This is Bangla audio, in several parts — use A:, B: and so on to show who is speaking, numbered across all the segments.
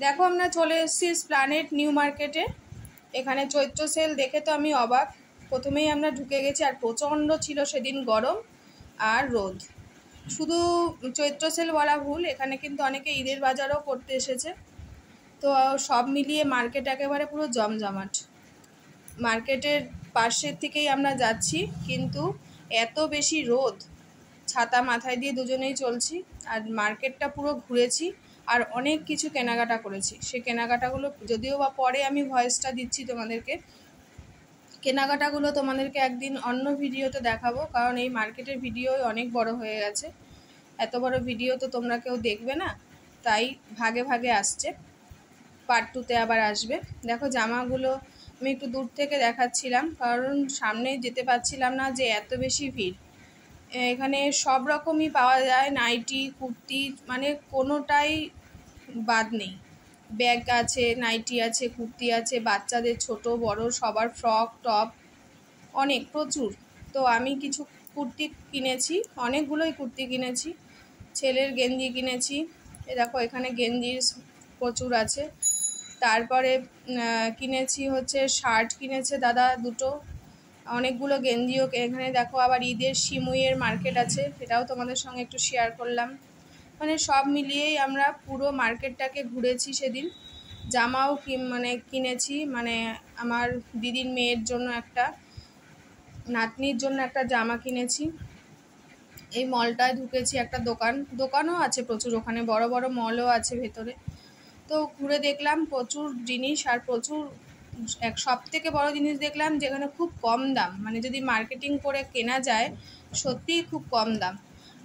A: দেখো আমরা চলে এসেছি স্প্ল্যানেড নিউ মার্কেটে। এখানে চৈত্র সেল দেখে তো আমি অবাক। প্রথমেই আমরা ঢুকে গেছি, আর প্রচণ্ড ছিল সেদিন গরম আর রোদ। শুধু চৈত্র সেল বলা ভুল, এখানে কিন্তু অনেকে ঈদের বাজারও করতে এসেছে। তো সব মিলিয়ে মার্কেট একেবারে পুরো জমজমাট। মার্কেটের পাশের থেকেই আমরা যাচ্ছি, কিন্তু এত বেশি রোদ, ছাতা মাথায় দিয়ে দুজনেই চলছি। আর মার্কেটটা পুরো ঘুরেছি, আর অনেক কিছু কেনাকাটা করেছি। সেই কেনাকাটাগুলো যদিও বা পরে আমি ভয়েসটা দিচ্ছি তোমাদেরকে, কেনাকাটাগুলো তোমাদেরকে একদিন অন্য ভিডিওতে দেখাবো, কারণ এই মার্কেটের ভিডিও অনেক বড় হয়ে গেছে। এত বড় ভিডিও তো তোমরা কেউ দেখবে না, তাই ভাগে ভাগে আসছে। পার্ট 2তে আবার আসবে। দেখো জামাগুলো আমি একটু দূর থেকে দেখাচ্ছিলাম, কারণ সামনে যেতে পারছিলাম না, যে এত বেশি ভিড়। এখানে সব রকমই পাওয়া যায়, নাইটি, কুর্তি, মানে কোনোটাই বাদ নেই। ব্যাগ আছে, নাইটি আছে, কুর্তি আছে, বাচ্চাদের ছোট বড় সবার ফ্রক টপ অনেক প্রচুর। তো আমি কিছু কুর্তি কিনেছি, অনেকগুলোই কুর্তি কিনেছি। ছেলের গেঞ্জি কিনেছি, দেখো এখানে গেঞ্জির প্রচুর আছে। তারপরে কিনেছি হচ্ছে শার্ট কিনেছে দাদা দুটো, অনেকগুলো গেঞ্জিও। এখানে দেখো আবার ঈদের সিমুইয়ের মার্কেট আছে, সেটাও তোমাদের সঙ্গে একটু শেয়ার করলাম। মানে সব মিলিয়েই আমরা পুরো মার্কেটটাকে ঘুরেছি সেদিন। জামাও কিনেছি, মানে আমার দিদির মেয়ের জন্য একটা, নাতনির জন্য একটা জামা কিনেছি। এই মলটায় ঢুকেছি, একটা দোকানও আছে প্রচুর, ওখানে বড় বড় মলও আছে ভেতরে। তো ঘুরে দেখলাম প্রচুর জিনিস, আর প্রচুর সব থেকে বড় জিনিস দেখলাম যেখানে খুব কম দাম, মানে যদি মার্কেটিং করে কেনা যায় সত্যিই খুব কম দাম।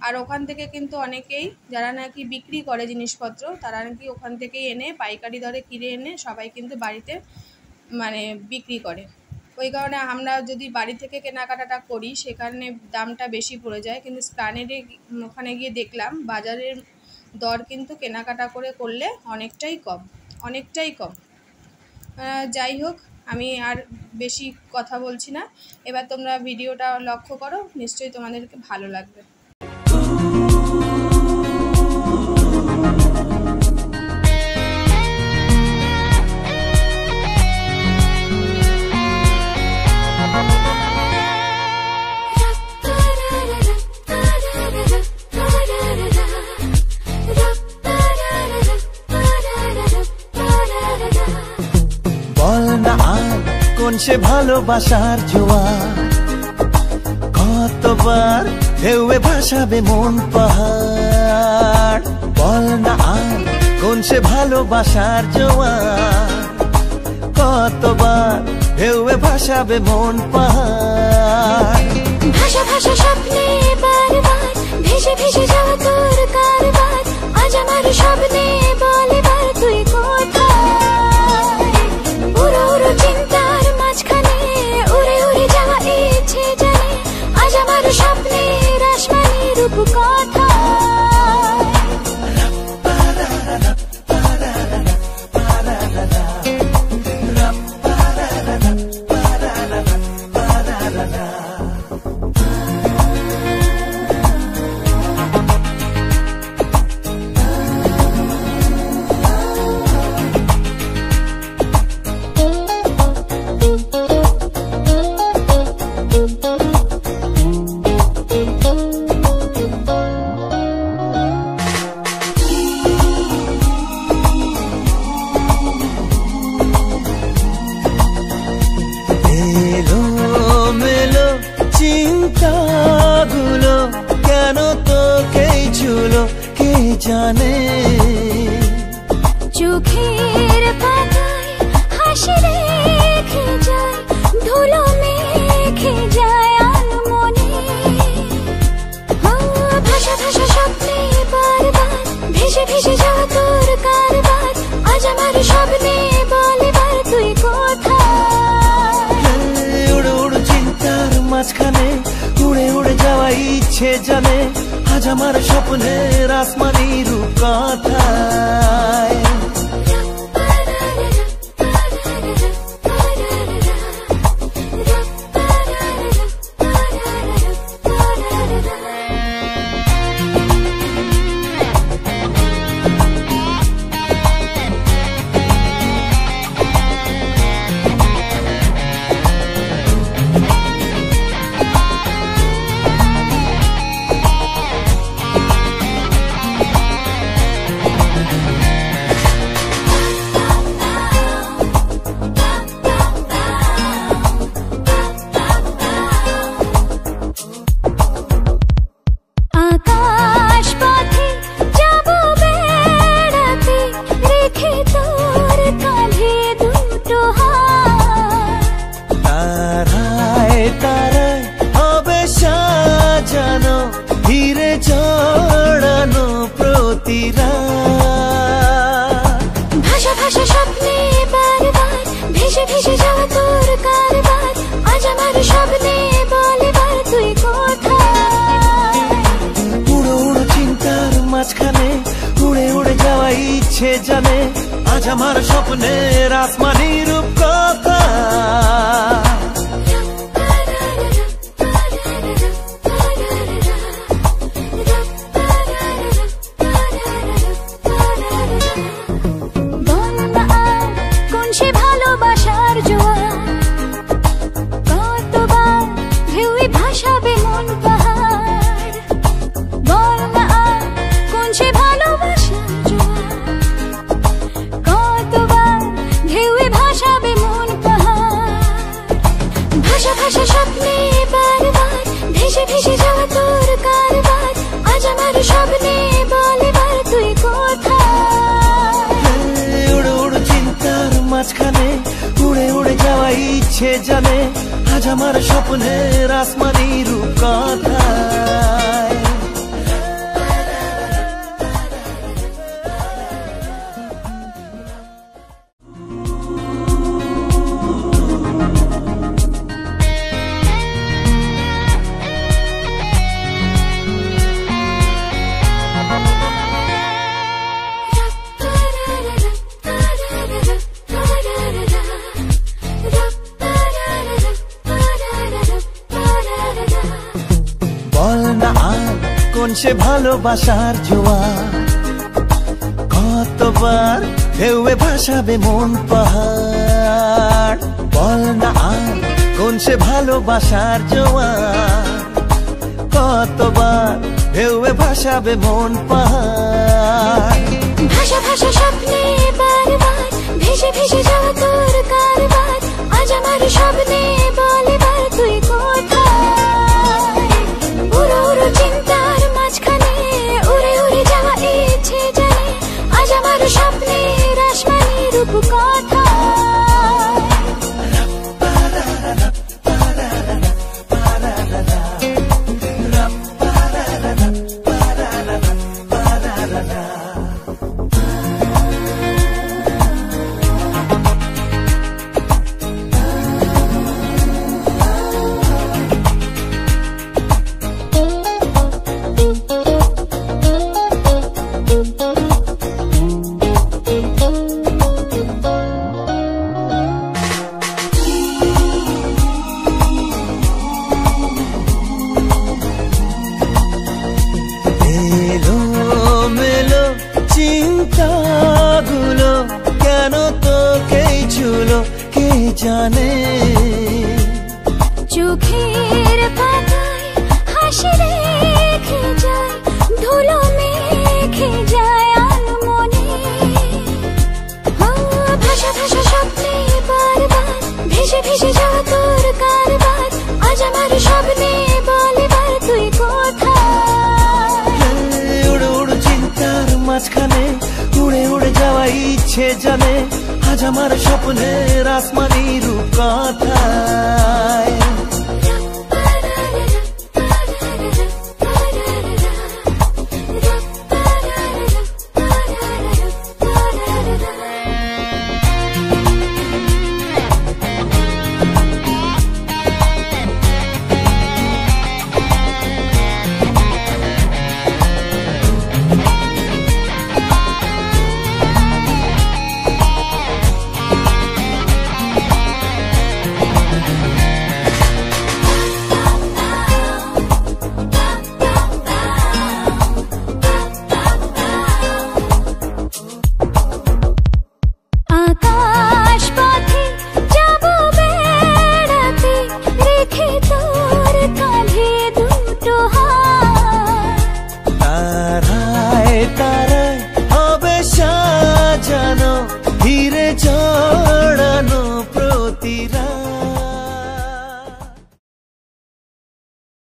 A: আর ওখান থেকে কিন্তু অনেকেই যারা নাকি বিক্রি করে জিনিসপত্র, তারা নাকি ওখান থেকেই এনে পাইকারি দরে কিনে এনে সবাই কিন্তু বাড়িতে মানে বিক্রি করে। ওই কারণে আমরা যদি বাড়ি থেকে কেনাকাটাটা করি সেখানে দামটা বেশি পড়ে যায়, কিন্তু স্প্ল্যানেডে ওখানে গিয়ে দেখলাম বাজারের দর কিন্তু কেনাকাটা করে করলে অনেকটাই কম। যাই হোক, আমি আর বেশি কথা বলছি না, এবার তোমরা ভিডিওটা লক্ষ্য করো, নিশ্চয়ই তোমাদেরকে ভালো লাগবে।
B: কোন সে ভালোবাসার জোয়ার, কতবার ঢেউয়ে ভাসাবে মন পাহাড়। বল না আর কোন সে ভালোবাসার জোয়ার, কতবার ঢেউয়ে ভাসাবে মন পাহাড়।
C: ভাষা ভাষা স্বপ্নে বারবার ভেসে ভেসে যাওয়া তোর কারবার, আজ আমার স্বপ্নে বল এবার তুই কোথায়। উড়ো উড়ো চিন্তার মাঝখানে উড়ে উড়ে যাওয়া ইচ্ছে জানে, আজ আমার স্বপ্নের আসমানি রূপ কোথায়।
B: চিন্তাগুলো কেন তোকেই ছুলো কে জানে,
C: চোখের পাতায় হাসি রেখে যায়, ধুলো মেখে যায় আনমনে। ভাষা ভাষা স্বপ্নে বারবার ভেসে ভেসে যাওয়া তোর কারবার, আজ আমার স্বপ্নে বল এবার তুই কোথায়।
B: উড়ো উড়ো চিন্তার মাঝখানে উড়ে উড়ে যাওয়া ইচ্ছে জানে, আজ আমার স্বপ্নের আসমানি রূপ কোথায়। স্মৃতিরা।
C: ভাষা ভাষা স্বপ্নে বারবার ভেসে ভেসে যাওয়া তোর কারবার, আজ আমার স্বপ্নে বলে বার তুই কোথায়।
B: উড়ো উড়ো চিন্তার মাঝখানে উড়ে উড়ে যাওয়া ইচ্ছে জানে, আজ আমার স্বপ্নের আসমানি রূপকথা।
C: কোন সে ভালোবাসার জোয়ার, কতবার ঢেউয়ে ভাসাবে মন পাহাড়। বল না আর কোন সে ভালোবাসার জোয়ার, কতবার ঢেউয়ে ভাসাবে মন পাহাড়। ভাষা ভাষা স্বপ্নে বারবার ভেসে ভেসে যাওয়া তোর কারবার, আজ আমার স্বপ্নে বলে বার তুই কোথায়।
B: উড়ো উড়ো চিন্তার মাঝখানে উড়ে উড়ে যাওয়া ইচ্ছে জানে, আজ আমার স্বপ্নের আসমানি রূপকথা। বল না আর কোন সে ভালোবাসার জোয়ার, কতবার ঢেউয়ে ভাসাবে মন পাহাড়। বল না আর কোন সে ভালোবাসার জোয়ার, কতবার ঢেউয়ে ভাসাবে মন পাহাড়।
C: ভাষা ভাষা স্বপ্নে বারবার ভেসে ভেসে যাওয়া তোর কারবার, আজ আমার স্বপ্নে বলে বার তুই কোথায়। উড়ো উড়ো চিন্তার মাঝখানে উড়ে উড়ে যাওয়া ইচ্ছে জানে, আজ আমার স্বপ্নের আসমানি রূপকথা।
B: চিন্তাগুলো কেন তোকেই ছুলো কে জানে।
C: চোখের পাতায় হাসি রেখে যায়, ধুলো মেখে যায় আনমনে। ভাষা ভাষা স্বপ্নে বারবার ভেসে ভেসে যাওয়া তোর কারবার, আজ আমার স্বপ্নে বলে বার তুই কোথায়।
B: উড়ো উড়ো চিন্তার মাঝখানে উড়ে উড়ে যাওয়া ইচ্ছে জানে, আজ আমার স্বপ্নের আসমানি রূপকথা।